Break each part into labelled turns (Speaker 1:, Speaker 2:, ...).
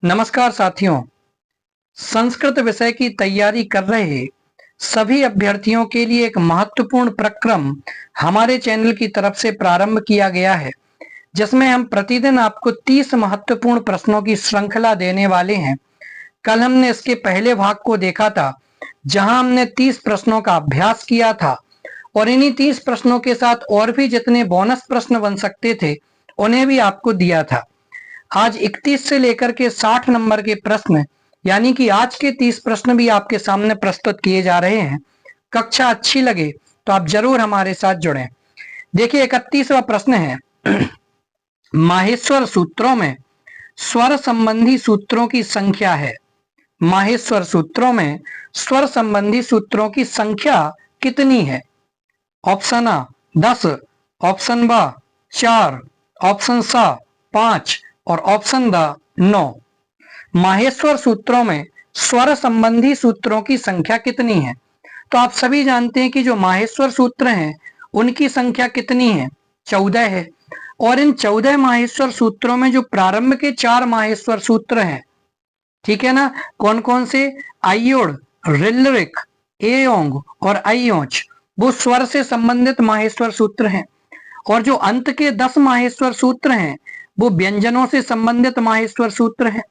Speaker 1: नमस्कार साथियों। संस्कृत विषय की तैयारी कर रहे सभी अभ्यर्थियों के लिए एक महत्वपूर्ण प्रक्रम हमारे चैनल की तरफ से प्रारंभ किया गया है, जिसमें हम प्रतिदिन आपको 30 महत्वपूर्ण प्रश्नों की श्रृंखला देने वाले हैं। कल हमने इसके पहले भाग को देखा था, जहां हमने 30 प्रश्नों का अभ्यास किया था और इन्हीं 30 प्रश्नों के साथ और भी जितने बोनस प्रश्न बन सकते थे उन्हें भी आपको दिया था। आज 31 से लेकर के 60 नंबर के प्रश्न यानी कि आज के 30 प्रश्न भी आपके सामने प्रस्तुत किए जा रहे हैं। कक्षा अच्छी लगे तो आप जरूर हमारे साथ जुड़ें। देखिए 31वां प्रश्न है माहेश्वर सूत्रों में स्वर संबंधी सूत्रों की संख्या है। माहेश्वर सूत्रों में स्वर संबंधी सूत्रों की संख्या कितनी है? ऑप्शन आ 10, ऑप्शन बा 4, ऑप्शन सा 5 और ऑप्शन द 9। माहेश्वर सूत्रों में स्वर संबंधी सूत्रों की संख्या कितनी है? तो आप सभी जानते हैं कि जो माहेश्वर सूत्र हैं उनकी संख्या कितनी है? 14 है। और इन 14 माहेश्वर सूत्रों में जो प्रारंभ के 4 माहेश्वर सूत्र हैं, ठीक है ना, कौन कौन से? आयोड़, रिल्रिक, एयोंग और अयोच, वो स्वर से संबंधित माहेश्वर सूत्र हैं। और जो अंत के 10 माहेश्वर सूत्र हैं वो व्यंजनों से संबंधित माहेश्वर सूत्र हैं,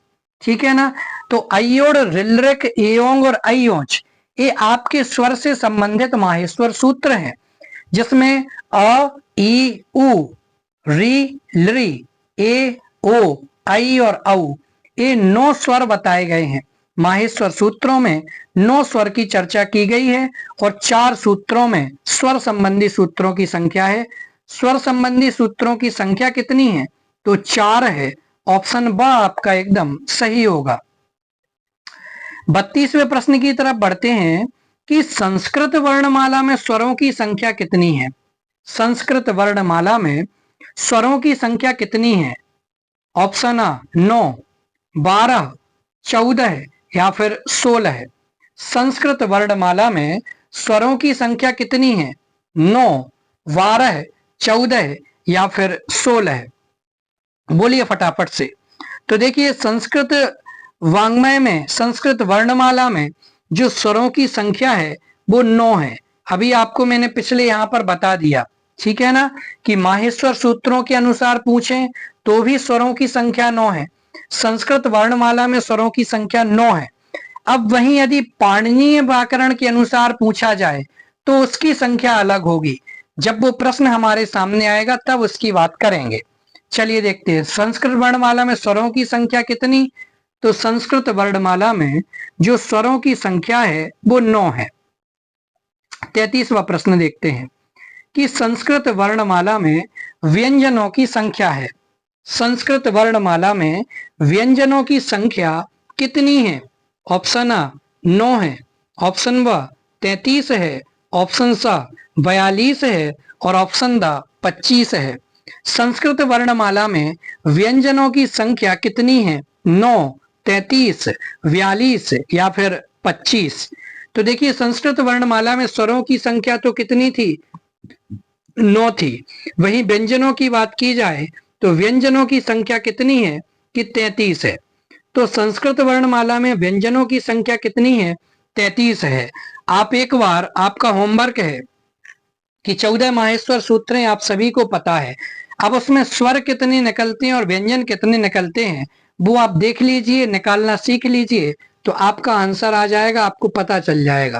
Speaker 1: ठीक है ना। तो अयोड़, रिल्रिक, एयोंग और अयोच ये आपके स्वर से संबंधित माहेश्वर सूत्र हैं, जिसमें अ, ई, उ, री, लृ, ए, ओ, आई और औ ये 9 स्वर बताए गए हैं। माहेश्वर सूत्रों में 9 स्वर की चर्चा की गई है और 4 सूत्रों में स्वर संबंधी सूत्रों की संख्या है। स्वर संबंधी सूत्रों की संख्या कितनी है? तो 4 है। ऑप्शन ब आपका एकदम सही होगा। 32वें प्रश्न की तरफ बढ़ते हैं कि संस्कृत वर्णमाला में स्वरों की संख्या कितनी है? संस्कृत वर्णमाला में स्वरों की संख्या कितनी है? ऑप्शन आ 9, 12, 14 या फिर 16 है। संस्कृत वर्णमाला में स्वरों की संख्या कितनी है? 9, 12, 14 या फिर 16 है। बोलिए फटाफट से। तो देखिए संस्कृत वांग्मय में, संस्कृत वर्णमाला में जो स्वरों की संख्या है वो 9 है। अभी आपको मैंने पिछले यहां पर बता दिया, ठीक है ना, कि माहेश्वर सूत्रों के अनुसार पूछें तो भी स्वरों की संख्या 9 है। संस्कृत वर्णमाला में स्वरों की संख्या 9 है। अब वहीं यदि पाणिनीय व्याकरण के अनुसार पूछा जाए तो उसकी संख्या अलग होगी। जब वो प्रश्न हमारे सामने आएगा तब उसकी बात करेंगे। चलिए देखते हैं संस्कृत वर्णमाला में स्वरों की संख्या कितनी। तो संस्कृत वर्णमाला में जो स्वरों की संख्या है वो 9 है। 33वां प्रश्न देखते हैं कि संस्कृत वर्णमाला में व्यंजनों की संख्या है। संस्कृत वर्णमाला में व्यंजनों की संख्या कितनी है? ऑप्शन आ 9 है, ऑप्शन ब 33 है, ऑप्शन सा 42 है और ऑप्शन द 25 है। संस्कृत वर्णमाला में व्यंजनों की संख्या कितनी है? 9, 33, 42 या फिर 25। तो देखिए संस्कृत वर्णमाला में स्वरों की संख्या तो कितनी थी? 9 थी। वहीं व्यंजनों की बात की जाए तो व्यंजनों की संख्या कितनी है? कि 33 है। तो संस्कृत वर्णमाला में व्यंजनों की संख्या कितनी है? 33 है। आप एक बार, आपका होमवर्क है कि 14 माहेश्वर सूत्र हैं, आप सभी को पता है। अब उसमें स्वर कितने निकलते हैं और व्यंजन कितने निकलते हैं वो आप देख लीजिए, निकालना सीख लीजिए, तो आपका आंसर आ जाएगा, आपको पता चल जाएगा।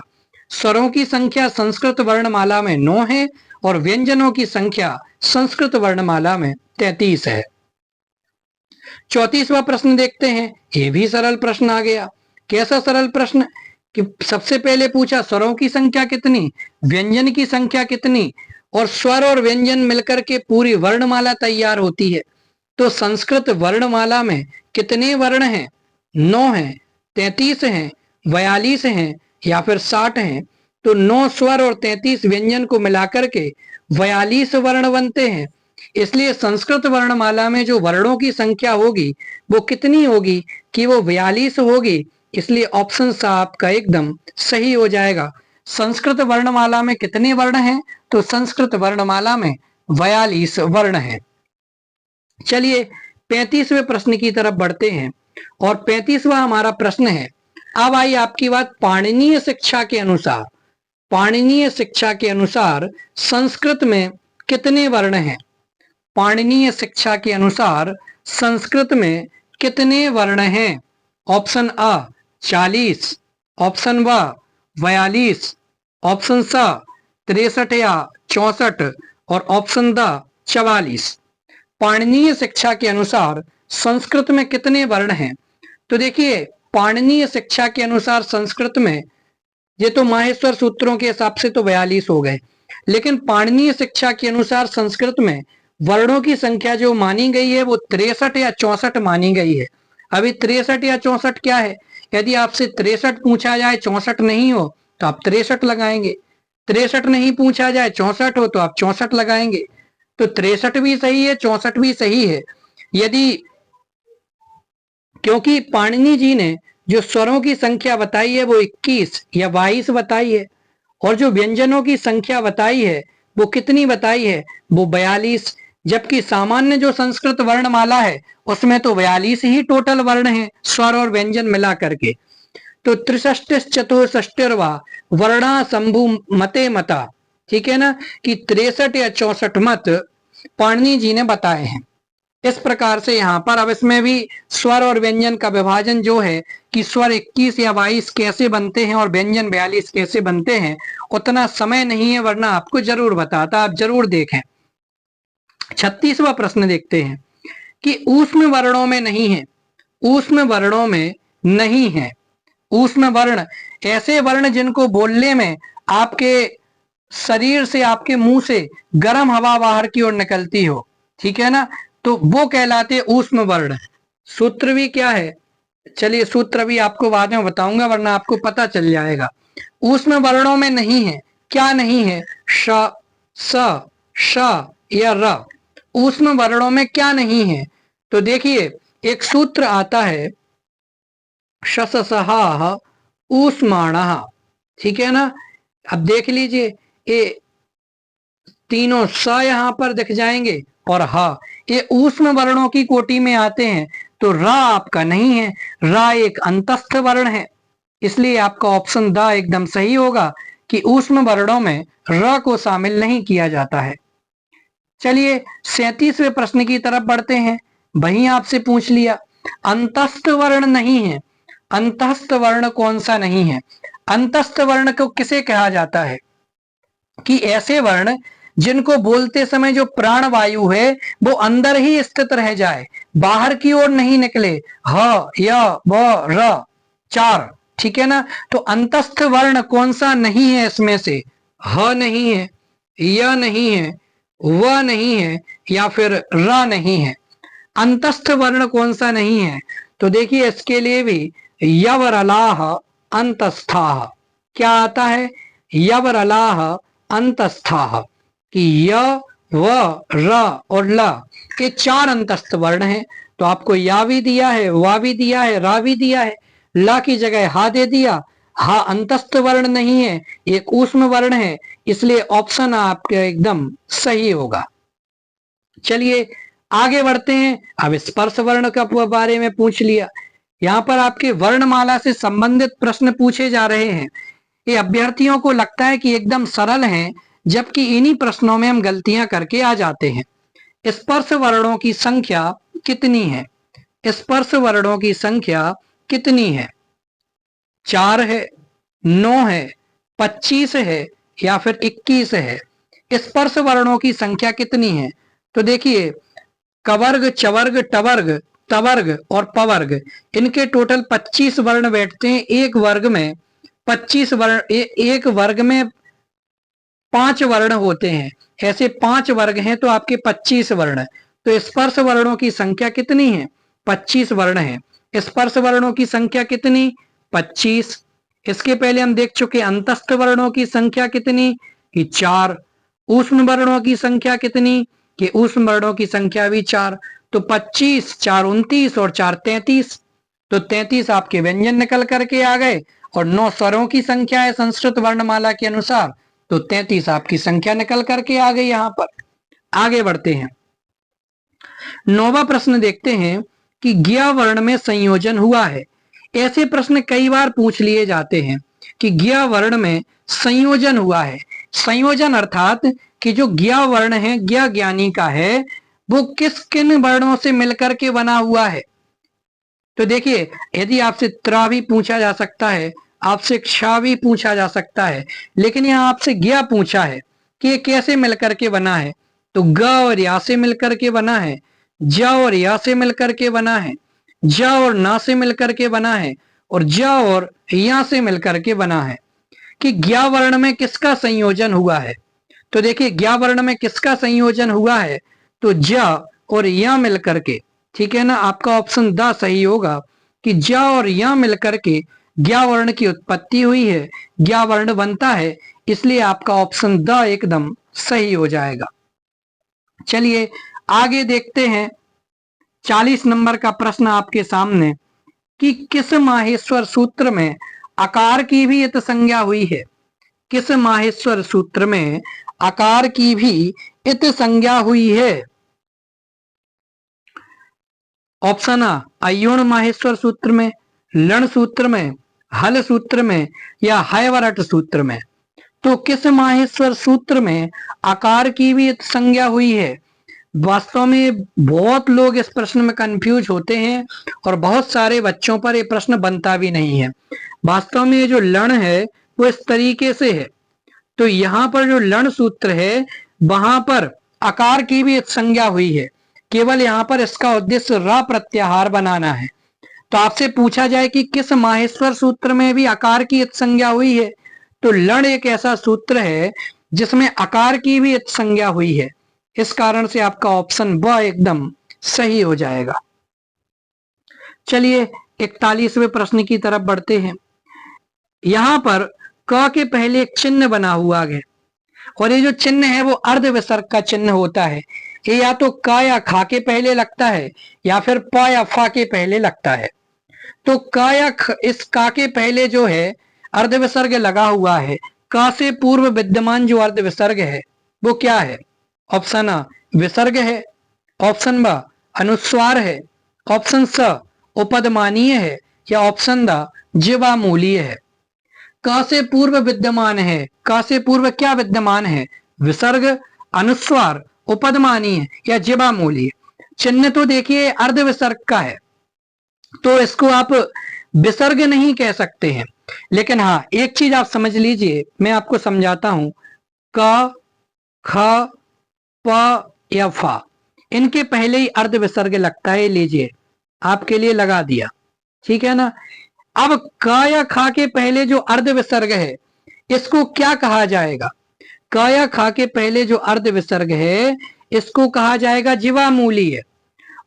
Speaker 1: स्वरों की संख्या संस्कृत वर्णमाला में 9 है और व्यंजनों की संख्या संस्कृत वर्णमाला में 33 है। 34वां प्रश्न देखते हैं। ये भी सरल प्रश्न आ गया। कैसा सरल प्रश्न कि सबसे पहले पूछा स्वरों की संख्या कितनी, व्यंजन की संख्या कितनी, और स्वर और व्यंजन मिलकर के पूरी वर्णमाला तैयार होती है। तो संस्कृत वर्णमाला में कितने वर्ण हैं? 9 हैं, 33 हैं, 42 हैं या फिर 60 हैं। तो 9 स्वर और 33 व्यंजन को मिलाकर के 42 वर्ण बनते हैं। इसलिए संस्कृत वर्णमाला में जो वर्णों की संख्या होगी वो कितनी होगी? कि वो 42 होगी। इसलिए ऑप्शन सा आपका एकदम सही हो जाएगा। संस्कृत वर्णमाला में कितने वर्ण हैं? तो संस्कृत वर्णमाला में 42 वर्ण हैं। चलिए 35वें प्रश्न की तरफ बढ़ते हैं। और 35वां हमारा प्रश्न है। अब आई आपकी बात, पाणिनीय शिक्षा के अनुसार, पाणिनीय शिक्षा के अनुसार संस्कृत में कितने वर्ण हैं? पाणिनीय शिक्षा के अनुसार संस्कृत में कितने वर्ण हैं? ऑप्शन अ 40, ऑप्शन ब 42, ऑप्शन स 63 या 64 और ऑप्शन द 44। पाणिनीय शिक्षा के अनुसार संस्कृत में कितने वर्ण हैं? तो देखिए, पाणिनीय शिक्षा के अनुसार संस्कृत में, ये तो माहेश्वर सूत्रों के हिसाब से तो 42 हो गए, लेकिन पाणिनीय शिक्षा के अनुसार संस्कृत में वर्णों की संख्या जो मानी गई है वो 63 या 64 मानी गई है। अभी 63 या 64 क्या है? यदि आपसे 63 पूछा जाए 64 नहीं हो तो आप 63 लगाएंगे, 63 नहीं पूछा जाए 64 हो तो आप 64 लगाएंगे। तो 63 भी सही है, 64 भी सही है। यदि, क्योंकि पाणिनि जी ने जो स्वरों की संख्या बताई है वो 21 या 22 बताई है, और जो व्यंजनों की संख्या बताई है वो कितनी बताई है? वो 42। जबकि सामान्य जो संस्कृत वर्णमाला है उसमें तो 42 ही टोटल वर्ण है, स्वर और व्यंजन मिला करके। तो 63 चतुष्टिर्वा वर्णा शंभु मते मता, ठीक है ना, कि 63 या 64 मत पाणिनि जी ने बताए हैं। इस प्रकार से यहाँ पर अब इसमें भी स्वर और व्यंजन का विभाजन जो है कि स्वर 21 या 22 कैसे बनते हैं और व्यंजन 42 कैसे बनते हैं, उतना समय नहीं है, वरना आपको जरूर बताता, आप जरूर देखें। 36वां प्रश्न देखते हैं कि ऊष्म वर्णों में नहीं है, ऊष्म वर्णों में नहीं है। ऊष्म वर्ण ऐसे वर्ण जिनको बोलने में आपके शरीर से, आपके मुंह से गर्म हवा बाहर की ओर निकलती हो, ठीक है ना, तो वो कहलाते ऊष्म वर्ण। सूत्र भी क्या है? चलिए सूत्र भी आपको बाद में बताऊंगा, वरना आपको पता चल जाएगा। ऊष्म वर्णों में नहीं है, क्या नहीं है? श, स, श या र। ऊष्म वर्णों में क्या नहीं है? तो देखिए, एक सूत्र आता है शससहा ऊष्माणः, ठीक है ना। अब देख लीजिए, ये तीनों स यहां पर दिख जाएंगे और ह, ये ऊष्म वर्णों की कोटि में आते हैं। तो र आपका नहीं है, र एक अंतस्थ वर्ण है, इसलिए आपका ऑप्शन द एकदम सही होगा कि ऊष्म वर्णों में र को शामिल नहीं किया जाता है। चलिए 37वें प्रश्न की तरफ बढ़ते हैं। वहीं आपसे पूछ लिया, अंतस्थ वर्ण नहीं है। अंतस्थ वर्ण कौन सा नहीं है? अंतस्थ वर्ण को किसे कहा जाता है? कि ऐसे वर्ण जिनको बोलते समय जो प्राण वायु है वो अंदर ही स्थित रह जाए, बाहर की ओर नहीं निकले। ह, य, व, र, 4, ठीक है ना। तो अंतस्थ वर्ण कौन सा नहीं है इसमें से? ह नहीं है, य नहीं है, व नहीं है, या फिर र नहीं है। अंतस्थ वर्ण कौन सा नहीं है? तो देखिए, इसके लिए भी यवरलाह अंतस्थाः, क्या आता है? यवरलाह अंतस्थाः, कि य, व, र और ल के 4 अंतस्थ वर्ण हैं। तो आपको या भी दिया है, वा भी दिया है, रा भी दिया है, ला की जगह हा दे दिया। हा अंतस्थ वर्ण नहीं है, एक ऊष्म वर्ण है, इसलिए ऑप्शन आपका एकदम सही होगा। चलिए आगे बढ़ते हैं। अब स्पर्श वर्ण का बारे में पूछ लिया। यहाँ पर आपके वर्णमाला से संबंधित प्रश्न पूछे जा रहे हैं। ये अभ्यर्थियों को लगता है कि एकदम सरल हैं, जबकि इन्हीं प्रश्नों में हम गलतियां करके आ जाते हैं। स्पर्श वर्णों की संख्या कितनी है? स्पर्श वर्णों की संख्या कितनी है? 4 है, 9 है, 25 है, या फिर 21 है? स्पर्श वर्णों की संख्या कितनी है? तो देखिए, कवर्ग, चवर्ग, टवर्ग, तवर्ग और पवर्ग, इनके टोटल 25 वर्ण बैठते हैं एक वर्ग में। 25 वर्ण, एक वर्ग में 5 वर्ण होते हैं, ऐसे 5 वर्ग हैं, तो आपके 25 वर्ण। तो स्पर्श वर्णों की संख्या कितनी है? 25 वर्ण है। स्पर्श वर्णों की संख्या कितनी? 25। इसके पहले हम देख चुके अंतस्थ वर्णों की संख्या कितनी, कि 4। ऊष्म वर्णों की संख्या कितनी, कि ऊष्म वर्णों की संख्या भी 4। तो 25, 4 29 और 4 33। तो 33 आपके व्यंजन निकल करके आ गए, और 9 स्वरों की संख्या है संस्कृत वर्णमाला के अनुसार, तो 33 आपकी संख्या निकल करके आ गई। यहां पर आगे बढ़ते हैं। 9वां प्रश्न देखते हैं कि ज्ञ वर्ण में संयोजन हुआ है। ऐसे प्रश्न कई बार पूछ लिए जाते हैं कि ज्ञ वर्ण में संयोजन हुआ है। संयोजन अर्थात कि जो ज्ञ वर्ण है, ज्ञ ज्ञानी का है, वो किन वर्णों से मिलकर के बना हुआ है। तो देखिए, यदि आपसे त्रा भी पूछा जा सकता है, आपसे क्ष भी पूछा जा सकता है, लेकिन यहाँ आपसे ज्ञ पूछा है कि ये कैसे मिलकर के बना है। तो ग और या से मिलकर के बना है, ज और या से मिलकर के बना है, ज और ना से मिलकर के बना है, और ज और या से मिलकर के बना है। कि ज्ञ वर्ण में किसका संयोजन हुआ है। तो देखिए, ज्ञ वर्ण में किसका संयोजन हुआ है, तो ज और या मिलकर के, ठीक है ना। आपका ऑप्शन द सही होगा कि ज और या मिलकर के ज्ञ वर्ण की उत्पत्ति हुई है, ज्ञ वर्ण बनता है, इसलिए आपका ऑप्शन द एकदम सही हो जाएगा। चलिए आगे देखते हैं 40 नंबर का प्रश्न आपके सामने कि किस माहेश्वर सूत्र में आकार की भी इत संज्ञा हुई है। किस माहेश्वर सूत्र में आकार की भी इत संज्ञा हुई है। ऑप्शन आ, अयोण माहेश्वर सूत्र में, लण सूत्र में, हल सूत्र में, या हैवरट सूत्र में। तो किस माहेश्वर सूत्र में आकार की भी इत संज्ञा हुई है। वास्तव में बहुत लोग इस प्रश्न में कंफ्यूज होते हैं और बहुत सारे बच्चों पर यह प्रश्न बनता भी नहीं है। वास्तव में ये जो लण है वो इस तरीके से है। तो यहाँ पर जो लण सूत्र है वहां पर आकार की भी संज्ञा हुई है, केवल यहाँ पर इसका उद्देश्य रा प्रत्याहार बनाना है। तो आपसे पूछा जाए कि किस माहेश्वर सूत्र में भी आकार की संज्ञा हुई है, तो लण एक ऐसा सूत्र है जिसमें आकार की भी संज्ञा हुई है। इस कारण से आपका ऑप्शन ब एकदम सही हो जाएगा। चलिए 41वें प्रश्न की तरफ बढ़ते हैं। यहां पर क के पहले एक चिन्ह बना हुआ है और ये जो चिन्ह है वो अर्ध विसर्ग का चिन्ह होता है। ये या तो क या खा के पहले लगता है या फिर प या फा के पहले लगता है। तो क या इस का के पहले जो है अर्ध विसर्ग लगा हुआ है, क से पूर्व विद्यमान जो अर्ध विसर्ग है वो क्या है। ऑप्शन आ विसर्ग है, ऑप्शन ब अनुस्वार है, ऑप्शन स उपदमानीय है, या ऑप्शन द जीवामूलीय है। क से पूर्व विद्यमान है, क से पूर्व क्या विद्यमान है, विसर्ग, अनुस्वार, उपदमानीय या जीवामूलीय। चिन्ह तो देखिए अर्ध विसर्ग का है, तो इसको आप विसर्ग नहीं कह सकते हैं। लेकिन हाँ एक चीज आप समझ लीजिए, मैं आपको समझाता हूं। क, ख, प या फा, इनके पहले ही अर्ध विसर्ग लगता है। लीजिए आपके लिए लगा दिया, ठीक है ना। अब क या खा के पहले जो अर्ध विसर्ग है इसको क्या कहा जाएगा। क या खा के पहले जो अर्ध विसर्ग है इसको कहा जाएगा जीवामूलीय,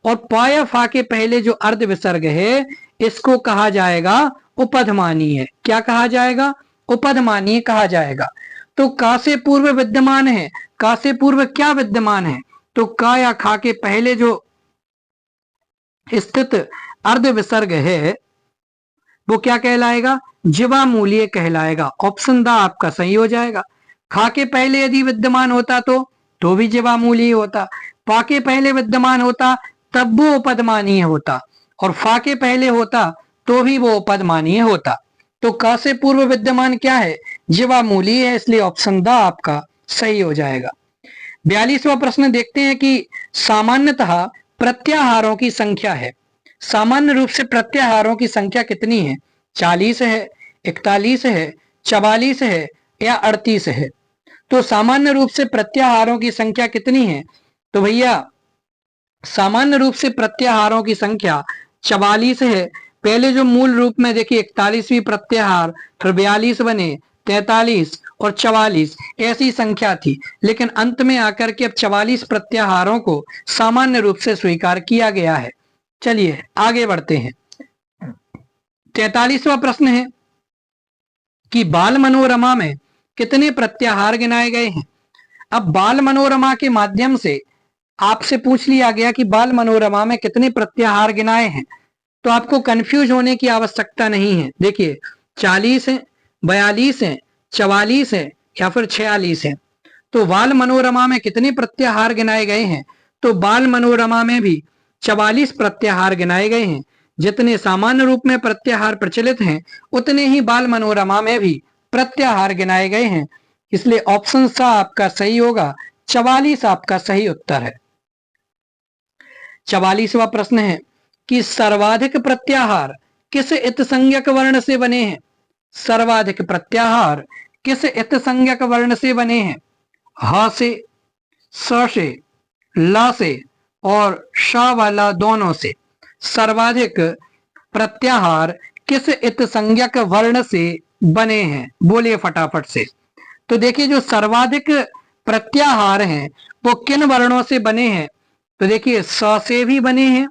Speaker 1: और प या फा के पहले जो अर्ध विसर्ग है इसको कहा जाएगा उपधमानीय। क्या कहा जाएगा, उपधमानीय कहा जाएगा। तो क से पूर्व विद्यमान है, क से पूर्व क्या विद्यमान है, तो क या खा के पहले जो स्थित अर्ध विसर्ग है वो क्या कहलाएगा, जीवामूलीय कहलाएगा। ऑप्शन द आपका सही हो जाएगा। खा के पहले यदि विद्यमान होता तो भी जीवामूलीय होता, पा के पहले विद्यमान होता तब वो उपदमानीय होता, और फा के पहले होता तो भी वो उपदमानीय होता। तो क से पूर्व विद्यमान क्या है, जीवामूलीय है, इसलिए ऑप्शन द आपका सही हो जाएगा। 42वां प्रश्न देखते हैं कि सामान्यतः प्रत्याहारों की संख्या है। सामान्य रूप से प्रत्याहारों की संख्या कितनी है, 40 है, 41 है, 44 है, या 38 है। तो सामान्य रूप से प्रत्याहारों की संख्या कितनी है, तो भैया सामान्य रूप से प्रत्याहारों की संख्या 44 है। पहले जो मूल रूप में देखिए 41वीं प्रत्याहार, फिर 42 बने, 43 और 44 ऐसी संख्या थी, लेकिन अंत में आकर के अब 44 प्रत्याहारों को सामान्य रूप से स्वीकार किया गया है। चलिए आगे बढ़ते हैं। 43वां प्रश्न है कि बाल मनोरमा में कितने प्रत्याहार गिनाए गए हैं। अब बाल मनोरमा के माध्यम से आपसे पूछ लिया गया कि बाल मनोरमा में कितने प्रत्याहार गिनाए हैं, तो आपको कंफ्यूज होने की आवश्यकता नहीं है। देखिए 40 है, 42 है, 44 है, या फिर 46 है। तो बाल मनोरमा में कितने प्रत्याहार गिनाए गए हैं, तो बाल मनोरमा में भी 44 प्रत्याहार गिनाए गए हैं। जितने सामान्य रूप में प्रत्याहार प्रचलित हैं उतने ही बाल मनोरमा में भी प्रत्याहार गिनाए गए हैं। इसलिए ऑप्शन सा आपका सही होगा, 44 आपका सही उत्तर है। 44वां प्रश्न है कि सर्वाधिक प्रत्याहार किस इतसंज्ञक वर्ण से बने हैं? सर्वाधिक प्रत्याहार किस इतसंज्ञक वर्ण से बने हैं? ह से, स से, ला से और श वाला दोनों से। सर्वाधिक प्रत्याहार किस इतसंज्ञक वर्ण से बने हैं? बोलिए फटाफट से। तो देखिए जो सर्वाधिक प्रत्याहार हैं वो किन वर्णों से बने हैं? तो देखिए स से भी बने हैं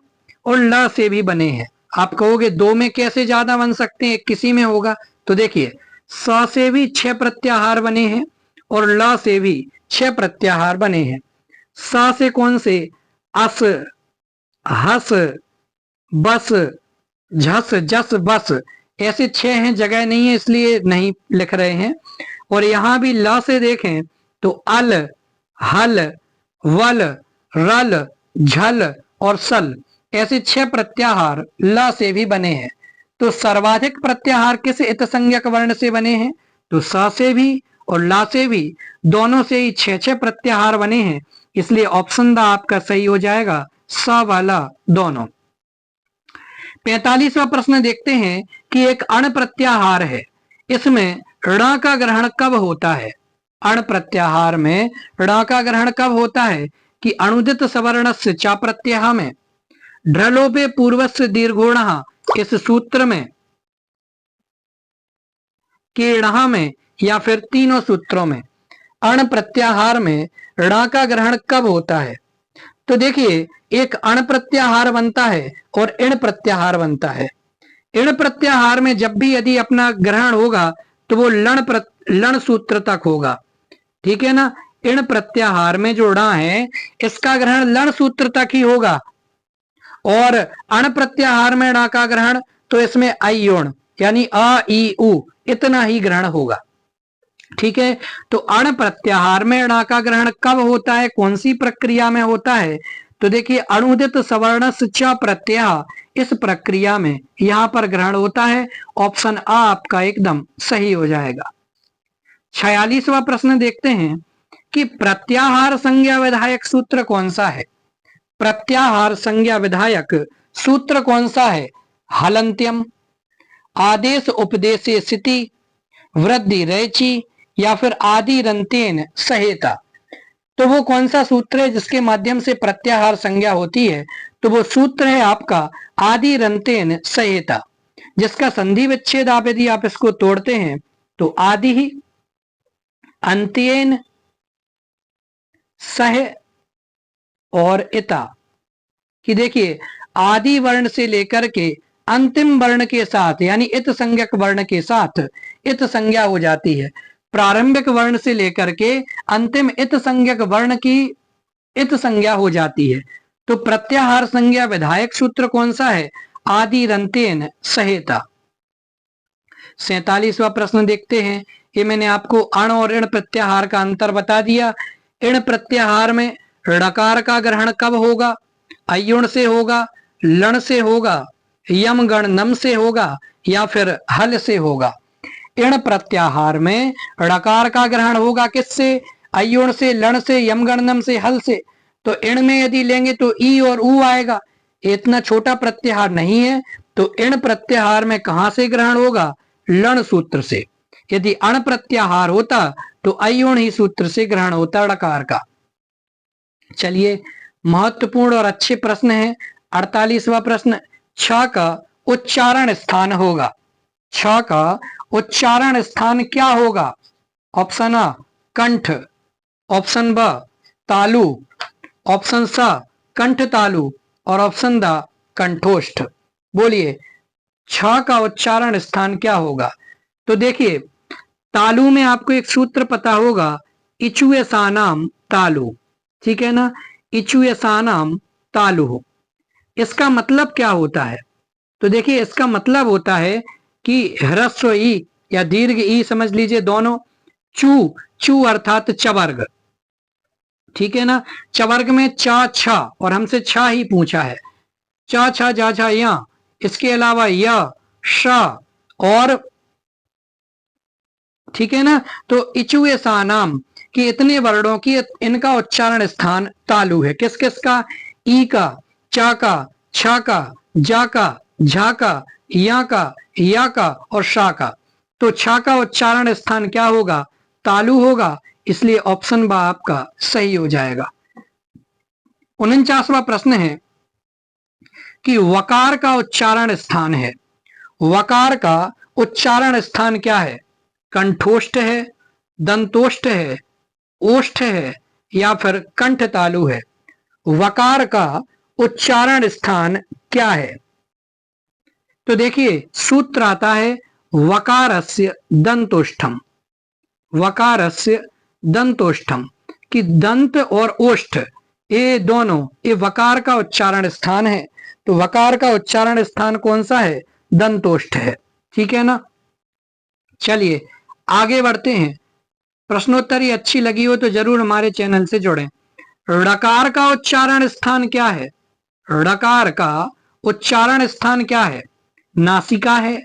Speaker 1: और ल से भी बने हैं। आप कहोगे दो में कैसे ज्यादा बन सकते हैं, किसी में होगा? तो देखिए स से भी 6 प्रत्याहार बने हैं और ल से भी 6 प्रत्याहार बने हैं। स से कौन से? अस, हस, बस, झस, जस, बस, ऐसे 6 हैं, जगह नहीं है इसलिए नहीं लिख रहे हैं। और यहां भी ल से देखें तो अल, हल, वल, रल, झल और सल, ऐसे 6 प्रत्याहार ल से भी बने हैं। तो सर्वाधिक प्रत्याहार किस इतसंज्ञक वर्ण से बने हैं? तो स से भी और ला से भी, दोनों से ही 6-6 प्रत्याहार बने हैं। इसलिए ऑप्शन द आपका सही हो जाएगा, स वाला दोनों। 45वां प्रश्न देखते हैं कि एक अण प्रत्याहार है, इसमें ऋण का ग्रहण कब होता है? अण प्रत्याहार में ऋण का ग्रहण कब होता है? कि अणुदित सवर्णस्य चा प्रत्यय में, ढ्रलोपे पूर्वस्य दीर्घोणः इस सूत्र में, कीर्ण में, या फिर तीनों सूत्रों में। अण प्रत्याहार में ऋण का ग्रहण कब होता है? तो देखिए एक अण प्रत्याहार बनता है और इण प्रत्याहार बनता है। इण प्रत्याहार में जब भी यदि अपना ग्रहण होगा तो वो लण सूत्र तक होगा, ठीक है ना। इण प्रत्याहार में जो ण है इसका ग्रहण लण सूत्र तक ही होगा। और अण प्रत्याहार में ण का ग्रहण तो इसमें अयोण यानी अ ई उ इतना ही ग्रहण होगा, ठीक है। तो अण प्रत्याहार में ण का ग्रहण कब होता है, कौन सी प्रक्रिया में होता है? तो देखिए अणुदित सवर्ण च प्रत्यय, इस प्रक्रिया में यहां पर ग्रहण होता है। ऑप्शन आ आपका एकदम सही हो जाएगा। 46वां प्रश्न देखते हैं कि प्रत्याहार संज्ञा विधायक सूत्र कौन सा है? प्रत्याहार संज्ञा विधायक सूत्र कौन सा है? हलंत्यम, आदेश उपदेशे स्थिति, वृद्धि रेची, या फिर आदि रंतेन सहेता। तो वो कौन सा सूत्र है जिसके माध्यम से प्रत्याहार संज्ञा होती है? तो वो सूत्र है आपका आदि रंतेन सहेता, जिसका संधि विच्छेद आप यदि आप इसको तोड़ते हैं तो आदि ही, अंत्येन, सह और इता। कि देखिए आदि वर्ण से लेकर के अंतिम वर्ण के साथ यानी इत संज्ञक वर्ण के साथ इत संज्ञा हो जाती है। प्रारंभिक वर्ण से लेकर के अंतिम इत संज्ञक वर्ण की इत संज्ञा हो जाती है। तो प्रत्याहार संज्ञा विधायक सूत्र कौन सा है? आदि रंतेन सहेता। 47वां प्रश्न देखते हैं। ये मैंने आपको अण और ऋण प्रत्याहार का अंतर बता दिया। ऋण प्रत्याहार में ऋणकार का ग्रहण कब होगा? अयुण से होगा, लण से होगा, यम गण नम से होगा, या फिर हल से होगा। इण प्रत्याहार में ऋकार का ग्रहण होगा किससे? अयुण से, लण से, यम गण नम से, हल से। तो इण में यदि लेंगे तो ई और ऊ आएगा, इतना छोटा प्रत्याहार नहीं है। तो इण प्रत्याहार में कहां से ग्रहण होगा? लण सूत्र से। यदि अण प्रत्याहार होता तो अयुण ही सूत्र से ग्रहण होता ऋकार का। चलिए महत्वपूर्ण और अच्छे प्रश्न है। 48वां प्रश्न, छ का उच्चारण स्थान होगा। छ का उच्चारण स्थान क्या होगा? ऑप्शन आ कंठ, ऑप्शन ब तालु, ऑप्शन स कंठ तालु और ऑप्शन द कंठोष्ठ। बोलिए छ का उच्चारण स्थान क्या होगा? तो देखिए तालु में आपको एक सूत्र पता होगा, इचुए सानाम तालु, ठीक है ना। इचुए सानाम तालु, इसका मतलब क्या होता है? तो देखिए इसका मतलब होता है कि ह्रस्व ई या दीर्घ ई समझ लीजिए दोनों, चू, चू अर्थात चवर्ग, ठीक है ना। चवर्ग में च छ और हमसे छ ही पूछा है, चा छा जा छा या, इसके अलावा य श और ठीक है ना। तो इचुए सा नाम कि इतने वर्णों की इनका उच्चारण स्थान तालु है। किस किस का? ई का, चा का, छा का, जा का, झा का, या का और शा का। तो छा का उच्चारण स्थान क्या होगा? तालु होगा, इसलिए ऑप्शन बा आपका सही हो जाएगा। 49वां प्रश्न है कि वकार का उच्चारण स्थान है। वकार का उच्चारण स्थान क्या है? कंठोष्ठ है, दंतोष्ठ है, ओष्ठ है या फिर कंठ तालु है? वकार का उच्चारण स्थान क्या है? तो देखिए सूत्र आता है वकारस्य दंतोष्ठम। वकारस्य दंतोष्ठम कि दंत और ओष्ठ ये दोनों ये वकार का उच्चारण स्थान है। तो वकार का उच्चारण स्थान कौन सा है? दंतोष्ठ है। ठीक है ना। चलिए आगे बढ़ते हैं। प्रश्नोत्तरी अच्छी लगी हो तो जरूर हमारे चैनल से जुड़ें। ऋकार का उच्चारण स्थान क्या है? ऋकार का उच्चारण स्थान क्या है? नासिका है,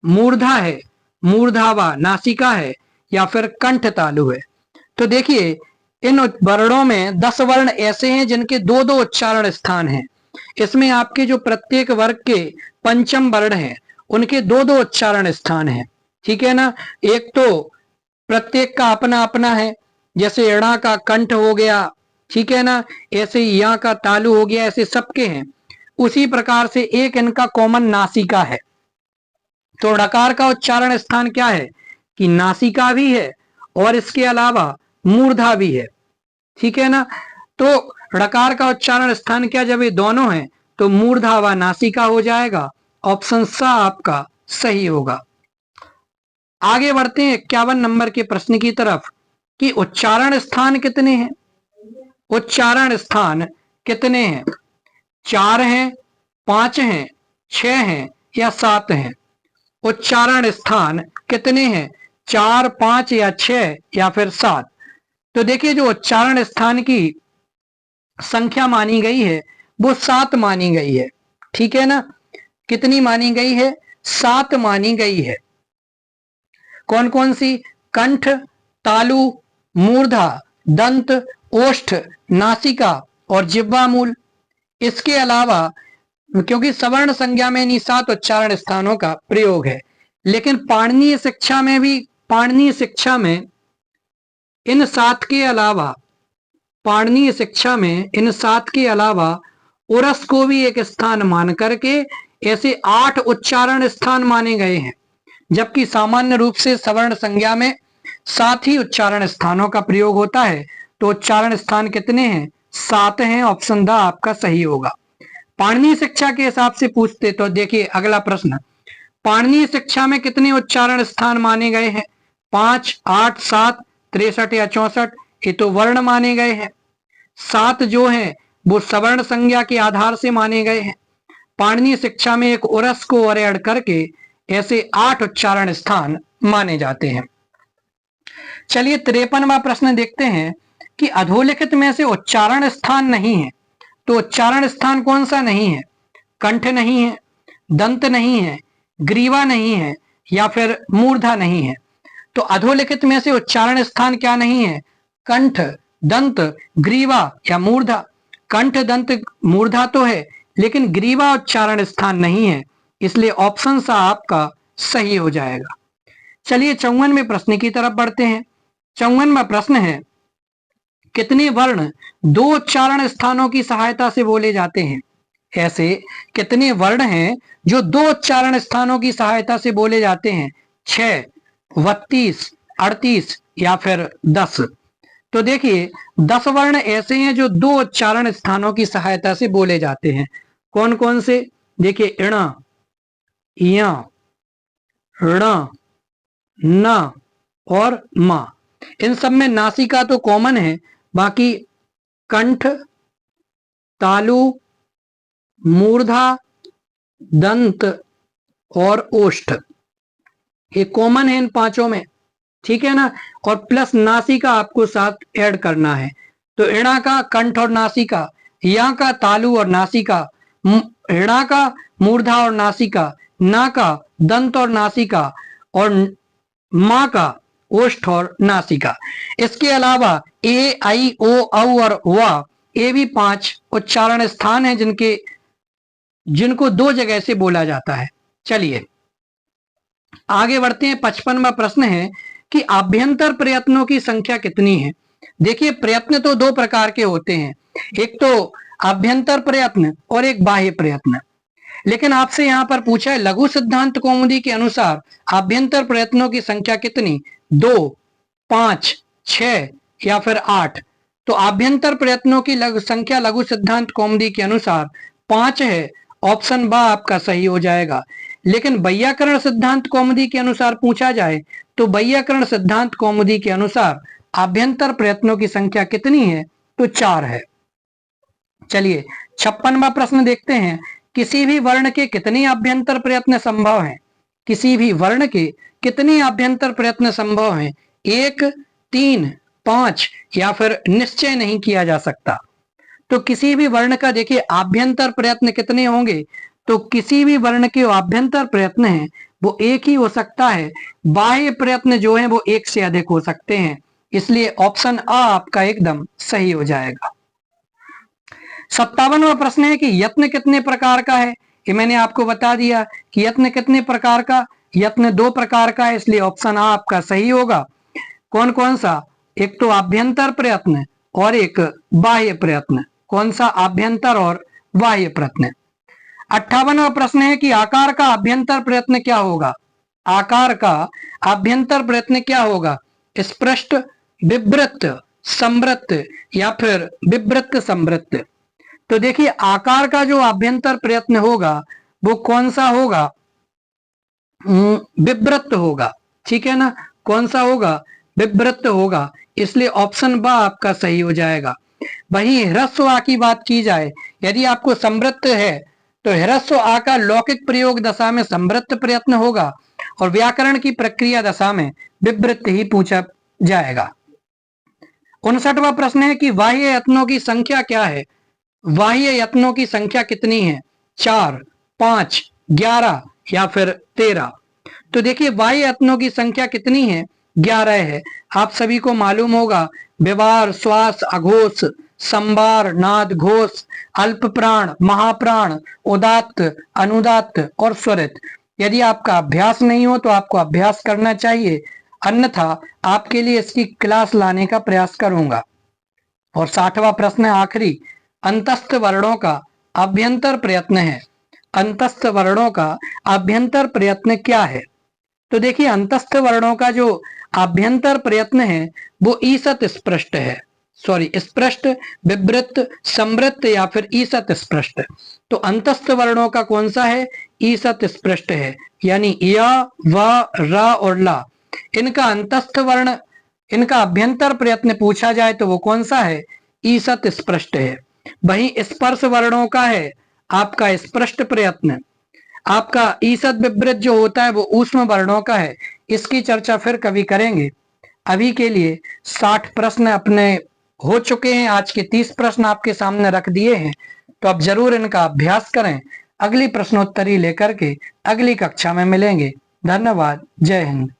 Speaker 1: मूर्धा है, मूर्धावा नासिका है या फिर कंठ तालु है? तो देखिए इन वर्णों में 10 वर्ण ऐसे हैं जिनके दो दो उच्चारण स्थान हैं। इसमें आपके जो प्रत्येक वर्ग के पंचम वर्ण हैं उनके दो दो उच्चारण स्थान हैं। ठीक है ना। एक तो प्रत्येक का अपना अपना है, जैसे एड़ा का कंठ हो गया, ठीक है ना, ऐसे यहाँ का तालु हो गया, ऐसे सबके हैं। उसी प्रकार से एक इनका कॉमन नासिका है। तो ड़कार का उच्चारण स्थान क्या है? कि नासिका भी है और इसके अलावा मूर्धा भी है। ठीक है ना। तो ड़कार का उच्चारण स्थान क्या? जब ये दोनों हैं तो मूर्धा व नासिका हो जाएगा। ऑप्शन सा आपका सही होगा। आगे बढ़ते हैं 51 नंबर के प्रश्न की तरफ कि उच्चारण स्थान कितने हैं? उच्चारण स्थान कितने हैं? 4 हैं, 5 हैं, 6 हैं या 7 हैं? उच्चारण स्थान कितने हैं? 4, 5 या 6 या फिर 7? तो देखिए जो उच्चारण स्थान की संख्या मानी गई है वो 7 मानी गई है। ठीक है ना। कितनी मानी गई है? 7 मानी गई है। कौन कौन सी? कंठ, तालु, मूर्धा, दंत, ओष्ठ, नासिका और जिह्वा मूल। इसके अलावा क्योंकि सवर्ण संज्ञा में इन्हीं 7 उच्चारण स्थानों का प्रयोग है, लेकिन पाणिनीय शिक्षा में भी, पाणिनीय शिक्षा में इन 7 के अलावा, पाणिनीय शिक्षा में इन 7 के अलावा उरस को भी एक स्थान मान करके ऐसे 8 उच्चारण स्थान माने गए हैं। जबकि सामान्य रूप से सवर्ण संज्ञा में 7 ही उच्चारण स्थानों का प्रयोग होता है। तो उच्चारण स्थान कितने हैं? 7 हैं। ऑप्शन द आपका सही होगा। पाणिनीय शिक्षा के हिसाब से पूछते तो देखिए अगला प्रश्न, पाणिनीय शिक्षा में कितने उच्चारण स्थान माने गए हैं? 5, 8, 7, 63 या 64? ये तो वर्ण माने गए हैं। 7 जो हैं वो सवर्ण संज्ञा के आधार से माने गए हैं। पाणिनीय शिक्षा में एक उरस को और ऐड करके ऐसे 8 उच्चारण स्थान माने जाते हैं। चलिए 53वां प्रश्न देखते हैं कि अधोलिखित में से उच्चारण स्थान नहीं है। तो उच्चारण स्थान कौन सा नहीं है? कंठ नहीं है, दंत नहीं है, ग्रीवा नहीं है या फिर मूर्धा नहीं है? तो अधोलिखित में से उच्चारण स्थान क्या नहीं है? कंठ, दंत, ग्रीवा या मूर्धा। कंठ, दंत, मूर्धा तो है लेकिन ग्रीवा उच्चारण स्थान नहीं है, इसलिए ऑप्शन सा आपका सही हो जाएगा। चलिए 54वें प्रश्न की तरफ बढ़ते हैं। 54वां प्रश्न है कितने वर्ण 2 उच्चारण स्थानों की सहायता से बोले जाते हैं? ऐसे कितने वर्ण हैं जो 2 उच्चारण स्थानों की सहायता से बोले जाते हैं? 6, 32, 38 या फिर 10? तो देखिए 10 वर्ण ऐसे हैं जो 2 उच्चारण स्थानों की सहायता से बोले जाते हैं। कौन कौन से? देखिए इण, इया, ऋण, न और मा। इन सब में नासिका तो कॉमन है, बाकी कंठ, तालु, मूर्धा, दंत और ओष्ठ ये कॉमन है इन 5 में। ठीक है ना। और प्लस नासिका आपको साथ ऐड करना है। तो इणा का कंठ और नासिका, या का तालु और नासिका, ऋणा का मूर्धा और नासिका, ना का दंत और नासिका, और माँ का ओष्ठ और नासिका। इसके अलावा ए, आई, ओ, औ और वा, ये भी 5 उच्चारण स्थान है जिनको 2 जगह से बोला जाता है। चलिए आगे बढ़ते हैं। 55वां प्रश्न है कि आभ्यंतर प्रयत्नों की संख्या कितनी है। देखिए प्रयत्न तो 2 प्रकार के होते हैं, एक तो आभ्यंतर प्रयत्न और एक बाह्य प्रयत्न। लेकिन आपसे यहां पर पूछा है लघु सिद्धांत कौमुदी के अनुसार आभ्यंतर प्रयत्नों की संख्या कितनी, 2, 5, 6 या फिर 8। तो आभ्यंतर प्रयत्नों की संख्या लघु सिद्धांत कौमुदी के अनुसार 5 है। ऑप्शन बा आपका सही हो जाएगा। लेकिन वैयाकरण सिद्धांत कौमुदी के अनुसार पूछा जाए तो वैयाकरण सिद्धांत कौमुदी के अनुसार आभ्यंतर प्रयत्नों की संख्या कितनी है, तो 4 है। चलिए 56वां प्रश्न देखते हैं। किसी भी वर्ण के कितने आभ्यंतर प्रयत्न संभव हैं। किसी भी वर्ण के कितने आभ्यंतर प्रयत्न संभव हैं, 1, 3, 5 या फिर निश्चय नहीं किया जा सकता। तो किसी भी वर्ण का देखिए आभ्यंतर प्रयत्न कितने होंगे, तो किसी भी वर्ण के आभ्यंतर प्रयत्न है वो एक ही हो सकता है। बाह्य प्रयत्न जो है वो एक से अधिक हो सकते हैं। इसलिए ऑप्शन आ आपका एकदम सही हो जाएगा। 57वां प्रश्न है कि यत्न कितने प्रकार का है। ये मैंने आपको बता दिया कि यत्न कितने प्रकार का, यत्न 2 प्रकार का है। इसलिए ऑप्शन आ आपका सही होगा। कौन कौन सा, एक तो आभ्यंतर प्रयत्न और एक बाह्य प्रयत्न। कौन सा, आभ्यंतर और बाह्य प्रयत्न। 58वां प्रश्न है कि आकार का आभ्यंतर प्रयत्न क्या होगा। आकार का आभ्यंतर प्रयत्न क्या होगा, स्पृष्ट, विवृत्त, संवृत्त या फिर विवृत्त संवृत्त। तो देखिए आकार का जो आभ्यंतर प्रयत्न होगा वो कौन सा होगा, विवृत्त होगा। ठीक है ना, कौन सा होगा, विवृत्त होगा। इसलिए ऑप्शन बा आपका सही हो जाएगा। वहीं ह्रस्व आ की बात की जाए, यदि आपको संवृत्त है तो ह्रस्व आ का लौकिक प्रयोग दशा में संवृत्त प्रयत्न होगा और व्याकरण की प्रक्रिया दशा में विवृत्त ही पूछा जाएगा। 59वां प्रश्न है कि बाह्य यत्नों की संख्या क्या है। बाह्य यत्नों की संख्या कितनी है, 4, 5, 11 या फिर 13। तो देखिए बाह्य यत्नों की संख्या कितनी है, 11 है। आप सभी को मालूम होगा व्यवहार, श्वास, अघोष, संबार, नाद, घोष, अल्प प्राण, महाप्राण, उदात्त, अनुदात्त और स्वरित। यदि आपका अभ्यास नहीं हो तो आपको अभ्यास करना चाहिए, अन्यथा आपके लिए इसकी क्लास लाने का प्रयास करूंगा। और 60वां प्रश्न आखिरी, अंतस्थ वर्णों का अभ्यंतर प्रयत्न है। अंतस्थ वर्णों का अभ्यंतर प्रयत्न क्या है। तो देखिए अंतस्थ वर्णों का जो अभ्यंतर प्रयत्न है वो ईसत स्पृष्ट है, सॉरी स्पृष्ट, विवृत्त, संवृत्त या फिर ईसत स्पृष्ट। तो अंतस्थ वर्णों का कौन सा है, ईसत स्पृष्ट है। यानी या, व, रा और ला, इनका अंतस्थ वर्ण, इनका अभ्यंतर प्रयत्न पूछा जाए तो वो कौन सा है, ईसत स्पृष्ट है। वहीं स्पर्श वर्णों का है आपका स्पृष्ट प्रयत्न। आपका ईसत विवृत जो होता है वो ऊष्म वर्णों का है। इसकी चर्चा फिर कभी करेंगे। अभी के लिए 60 प्रश्न अपने हो चुके हैं। आज के 30 प्रश्न आपके सामने रख दिए हैं, तो आप जरूर इनका अभ्यास करें। अगली प्रश्नोत्तरी लेकर के अगली कक्षा में मिलेंगे। धन्यवाद। जय हिंद।